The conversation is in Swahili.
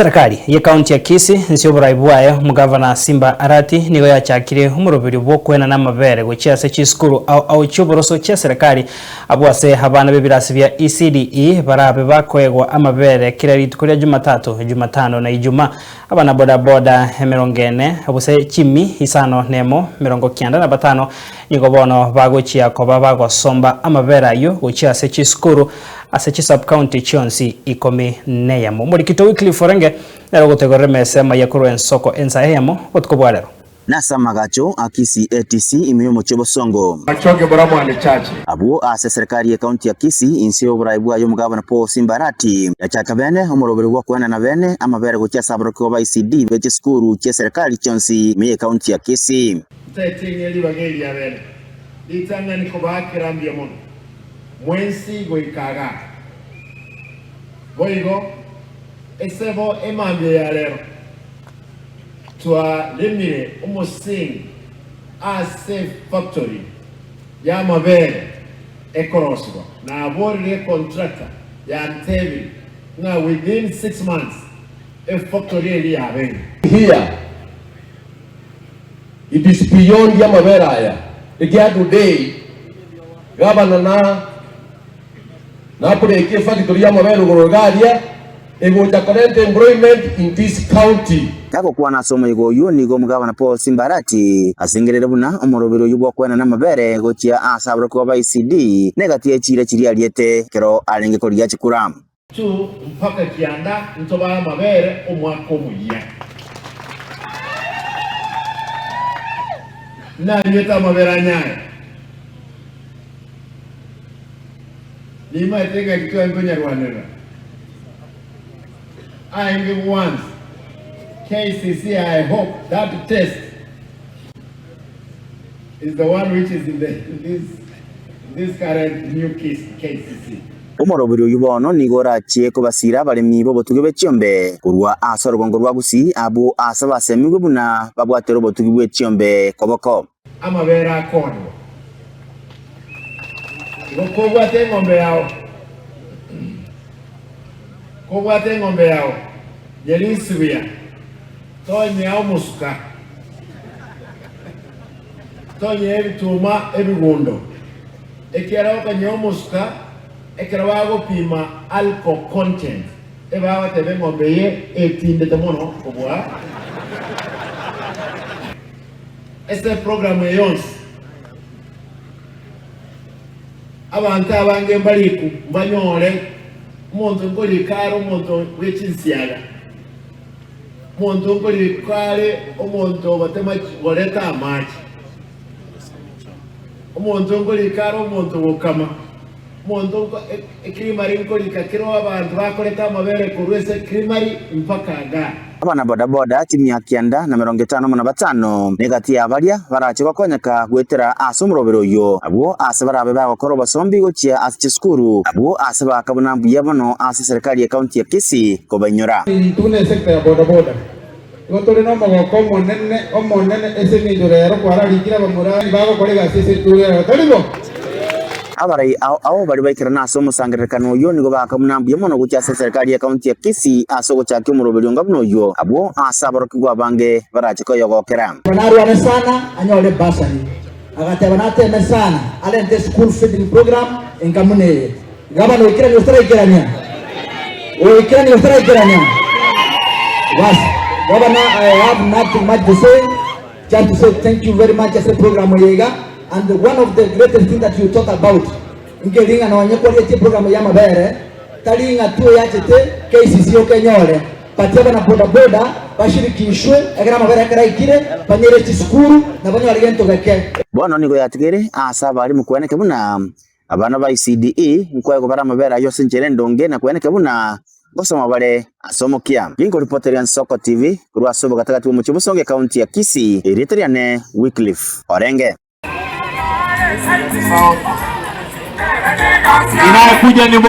Serikali ya kaunti ya Kisii nsio buraibwayo mugavana Simba Arati nigo yachakire umurubiri bwo kwena n'amabere gucyase cy'isukuru au cy'uboroso cya serikali abwase abana b'ibirasi bya ECDE barabe bakwegwa amabere kila ritukuri Jumatatu, Jumatano na Ijumaa abana boda boda 40 abuse kimi isano nemo 95 nigo bono bagochia ko bagosomba amabere ayo gucyase cy'isukuru asechi sub county chionsi ikomi neyamo murikito weekly forenge nero gutegore mesema yakuru ensoko ensahemo otkobwarero nasa magacho akisi ATC imiyo mochebo songo achoge baramu ande chachi abu ase serikali ya county ya Kisii insio buraibu ayo mugabana Paul Simba Arati yachaka bene umurobere gwa kwena na bene amabere gucha sabro ko ICD beche skuru che serikali chionsi miye county ya Kisii tetinge libageli ya bene litanga niko bakira mbye mono mwensi goikaga goigo esebo emambye ya lero twa lemire umusingi ase factory ya mabere ekoroswa na aborire contractor ya Ntevi na within 6 months a factory eli ya bene here it is beyond ya mabere aya again today governor na pureke factory ya mabere gorogaria eboja current employment in this county kako kwa nasomo igoyo nigo mugabana Paul Simba Arati asingerere buna umurobero yubwo kwena na mabere gochia asabro ko ICD negatie chire chiri aliete kero alenge ko lya chikura tu mpaka kianda ntoba mabere omwako muya na nyeta mabere nyaye lima tenga kitu ngonya rwanera I give once KCC. I hope that test is the one which is in this current new case KCC. umurobero yubono nigora chie ko basira bale mibo botuge bechiombe kurwa asoro ngorwa gusi abu asaba semigwe buna babwatero botuge bechiombe koboko amabera akono ngokobwa tengombe yao kobwate ngombe yao yelisibia tonye yao musuka tonye ebituma ebigundo ekera okanyo musuka ekera bago pima alcohol content ebawa tebe ngombe ye etinde temono kubwa este program yonse abantu abange baliku banyole umuntu ngoli karo umuntu wechinsiyaga umuntu ngoli kare umuntu batema goreta amachi umuntu ngoli karo umuntu wokama umuntu ekrimari ngoli kakiro abantu bakoreta amabere kurwese krimari mpaka ga abana boda boda timu ya kianda na 55 negati abaria barachiko konyaka gwetera asumurobero yo abo asabarabe bagokoro basombi gochia asichskuru abo asaba kabuna mbuye bono ase serikali ya county ya Kisii ko banyora tune sector ya boda boda gotore no magoko omonene ese nindorero kwara likira bamura bago kolega sese turero tolibo abarai au bari baikira naso musangerekano yo nigo bakamunambuye mono gucya serikali ya county ya Kisii asogo cyake umurobero ngabno yo abo asabaro kigwa bange barachiko yogokera banarwane sana anyole basari agateba nateme sana alente school feeding program enkamune gabano ikira ni ustra ikiranya ikira ni ustra ikiranya was governor I have nothing much to say, just to say thank you very much as a program yega. And one of the greatest things that you talk about, ingelinga na wanyekwa ile program ya mabere, talinga tu yachete KCC okenyole, patiaba na boda boda, bashirikishwe, ekara mabere ekara ikire, panyere chiskuru na banyo aligento gake. Bono nigo yatigere asaba ali mukweneke buna abana ba ICDE nkwego bara mabere ayo senjere ndonge na kweneke buna gosoma bale asomokia Kingo reporter ya Nsoko TV kurwa sobo katakati mu Chibusonge county ya Kisii Eritreane Wycliffe Orenge inakuja ni